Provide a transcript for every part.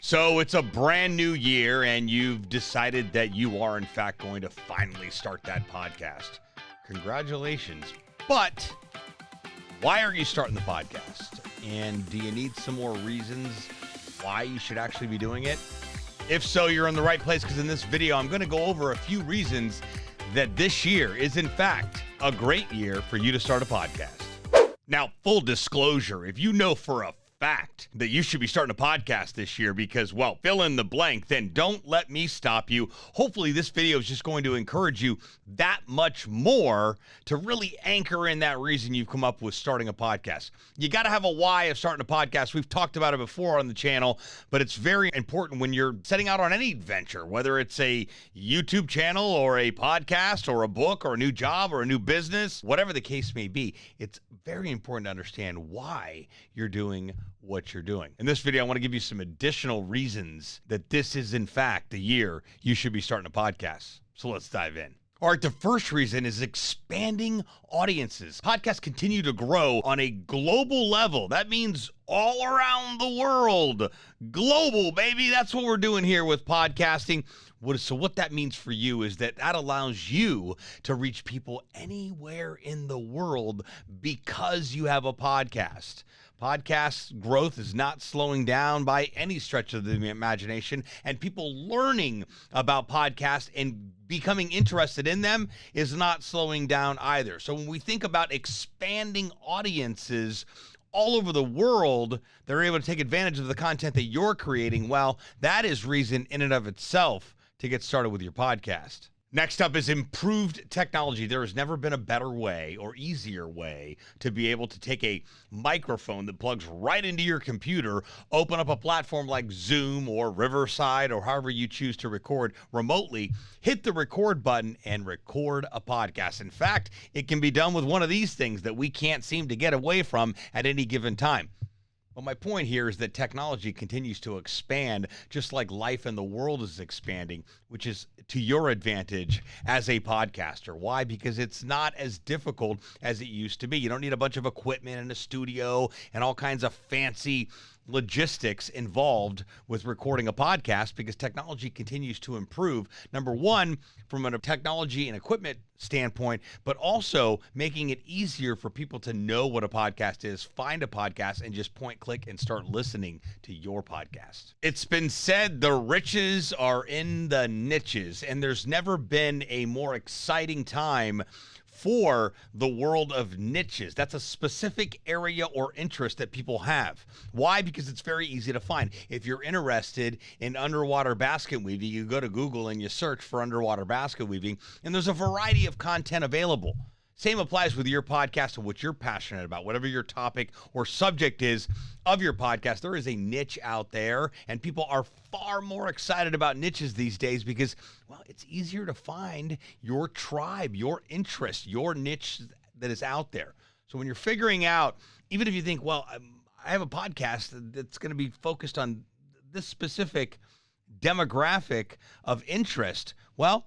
So it's a brand new year, and you've decided that you are, in fact, going to finally start that podcast. Congratulations. But why are you starting the podcast? And do you need some more reasons why you should actually be doing it? If so, you're in the right place, because in this video, I'm going to go over a few reasons that this year is, in fact, a great year for you to start a podcast. Now, full disclosure, if you know for a fact that you should be starting a podcast this year because, well, fill in the blank, then don't let me stop you. Hopefully this video is just going to encourage you that much more to really anchor in that reason you've come up with starting a podcast. You got to have a why of starting a podcast. We've talked about it before on the channel, but it's very important when you're setting out on any venture, whether it's a YouTube channel or a podcast or a book or a new job or a new business, whatever the case may be. It's very important to understand why you're doing what you're doing. In this video, I want to give you some additional reasons that this is, in fact, the year you should be starting a podcast. So let's dive in. All right, the first reason is expanding audiences. Podcasts continue to grow on a global level. That means all around the world. Global, baby. That's what we're doing here with podcasting. So what that means for you is that allows you to reach people anywhere in the world because you have a podcast. Podcast growth is not slowing down by any stretch of the imagination, and people learning about podcasts and becoming interested in them is not slowing down either. So when we think about expanding audiences all over the world, they're able to take advantage of the content that you're creating. Well, that is reason in and of itself to get started with your podcast. Next up is improved technology. There has never been a better way or easier way to be able to take a microphone that plugs right into your computer, open up a platform like Zoom or Riverside or however you choose to record remotely, hit the record button and record a podcast. In fact, it can be done with one of these things that we can't seem to get away from at any given time. Well, my point here is that technology continues to expand just like life in the world is expanding, which is to your advantage as a podcaster. Why? Because it's not as difficult as it used to be. You don't need a bunch of equipment in a studio and all kinds of fancy logistics involved with recording a podcast because technology continues to improve. Number one, from a technology and equipment standpoint, but also making it easier for people to know what a podcast is, find a podcast, and just point, click, and start listening to your podcast. It's been said the riches are in the niches, and there's never been a more exciting time for the world of niches. That's a specific area or interest that people have. Why? Because it's very easy to find. If you're interested in underwater basket weaving, you go to Google and you search for underwater basket weaving, and there's a variety of content available. Same applies with your podcast and what you're passionate about. Whatever your topic or subject is of your podcast, there is a niche out there, and people are far more excited about niches these days because, well, it's easier to find your tribe, your interest, your niche that is out there. So when you're figuring out, even if you think, well, I have a podcast that's going to be focused on this specific demographic of interest, well,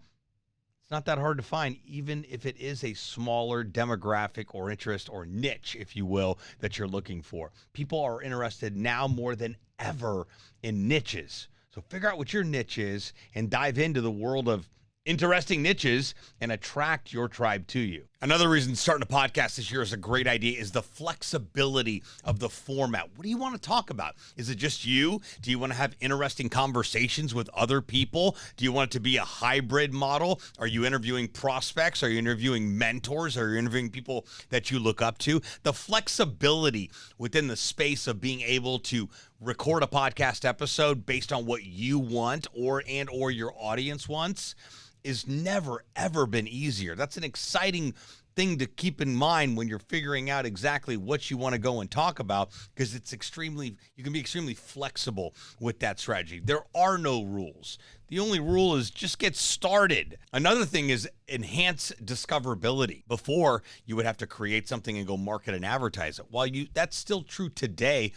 not that hard to find, even if it is a smaller demographic or interest or niche, if you will, that you're looking for. People are interested now more than ever in niches. So figure out what your niche is and dive into the world of interesting niches and attract your tribe to you. Another reason starting a podcast this year is a great idea is the flexibility of the format. What do you want to talk about? Is it just you? Do you want to have interesting conversations with other people? Do you want it to be a hybrid model? Are you interviewing prospects? Are you interviewing mentors? Are you interviewing people that you look up to? The flexibility within the space of being able to record a podcast episode based on what you want or your audience wants is never, ever been easier. That's an exciting thing to keep in mind when you're figuring out exactly what you want to go and talk about, because you can be extremely flexible with that strategy. There are no rules. The only rule is just get started. Another thing is enhance discoverability. Before, you would have to create something and go market and advertise it. That's still true today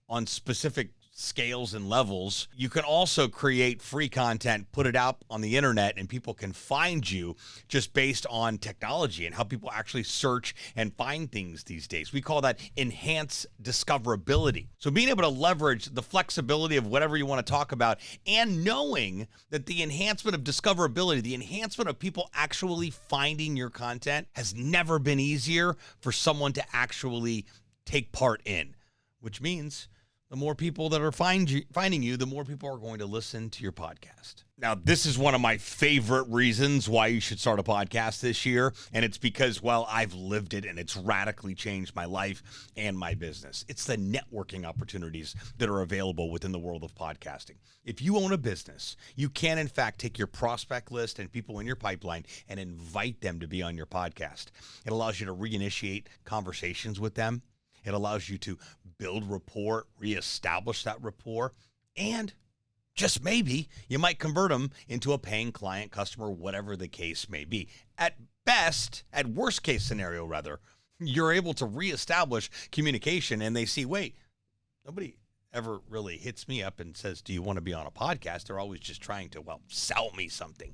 on specific scales and levels. You can also create free content, put it out on the internet, and people can find you just based on technology and how people actually search and find things these days. We call that enhanced discoverability. So being able to leverage the flexibility of whatever you want to talk about and knowing that the enhancement of discoverability, the enhancement of people actually finding your content has never been easier for someone to actually take part in, which means the more people that are finding you, the more people are going to listen to your podcast. Now, this is one of my favorite reasons why you should start a podcast this year, and it's because, well, I've lived it, and it's radically changed my life and my business. It's the networking opportunities that are available within the world of podcasting. If you own a business, you can, in fact, take your prospect list and people in your pipeline and invite them to be on your podcast. It allows you to reinitiate conversations with them. It allows you to build rapport, reestablish that rapport, and just maybe you might convert them into a paying client, customer, whatever the case may be. At best, at worst case scenario, rather, you're able to reestablish communication and they see, wait, nobody ever really hits me up and says, do you want to be on a podcast? They're always just trying to, well, sell me something.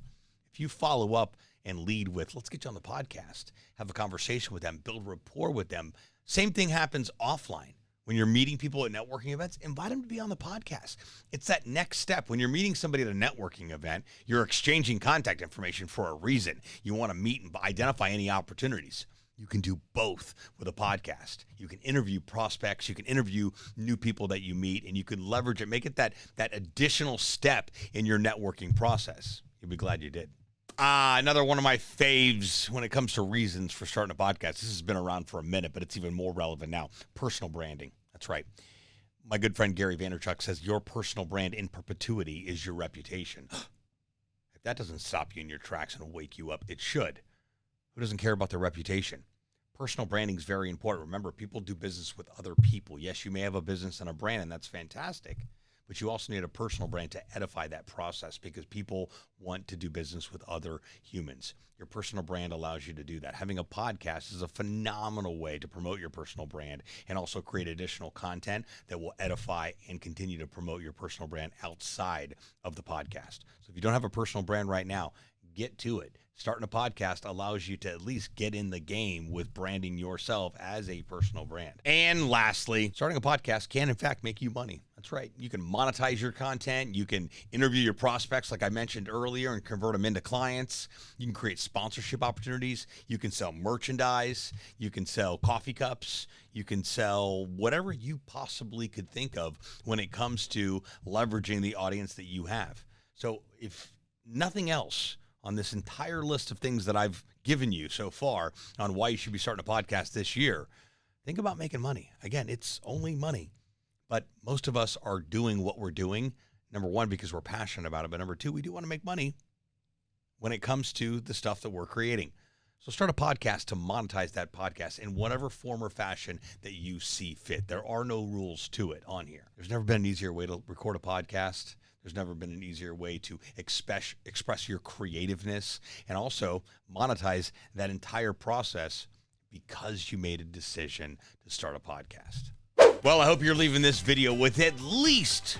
If you follow up and lead with, let's get you on the podcast, have a conversation with them, build rapport with them. Same thing happens offline. When you're meeting people at networking events, invite them to be on the podcast. It's that next step. When you're meeting somebody at a networking event, you're exchanging contact information for a reason. You want to meet and identify any opportunities. You can do both with a podcast. You can interview prospects, you can interview new people that you meet, and you can leverage it, make it that additional step in your networking process. You'll be glad you did. Another one of my faves when it comes to reasons for starting a podcast. This has been around for a minute, but it's even more relevant now. Personal branding. That's right. My good friend Gary Vaynerchuk says your personal brand in perpetuity is your reputation. If that doesn't stop you in your tracks and wake you up, it should. Who doesn't care about their reputation? Personal branding is very important. Remember, people do business with other people. Yes, you may have a business and a brand, and that's fantastic. But you also need a personal brand to edify that process because people want to do business with other humans. Your personal brand allows you to do that. Having a podcast is a phenomenal way to promote your personal brand and also create additional content that will edify and continue to promote your personal brand outside of the podcast. So if you don't have a personal brand right now, get to it. Starting a podcast allows you to at least get in the game with branding yourself as a personal brand. And lastly, starting a podcast can, in fact, make you money. That's right. You can monetize your content. You can interview your prospects, like I mentioned earlier, and convert them into clients. You can create sponsorship opportunities. You can sell merchandise. You can sell coffee cups. You can sell whatever you possibly could think of when it comes to leveraging the audience that you have. So if nothing else, on this entire list of things that I've given you so far on why you should be starting a podcast this year, think about making money. Again, it's only money, but most of us are doing what we're doing, number one, because we're passionate about it, but number two, we do want to make money when it comes to the stuff that we're creating. So start a podcast to monetize that podcast in whatever form or fashion that you see fit. There are no rules to it on here. There's never been an easier way to record a podcast. There's never been an easier way to express your creativeness and also monetize that entire process because you made a decision to start a podcast. Well, I hope you're leaving this video with at least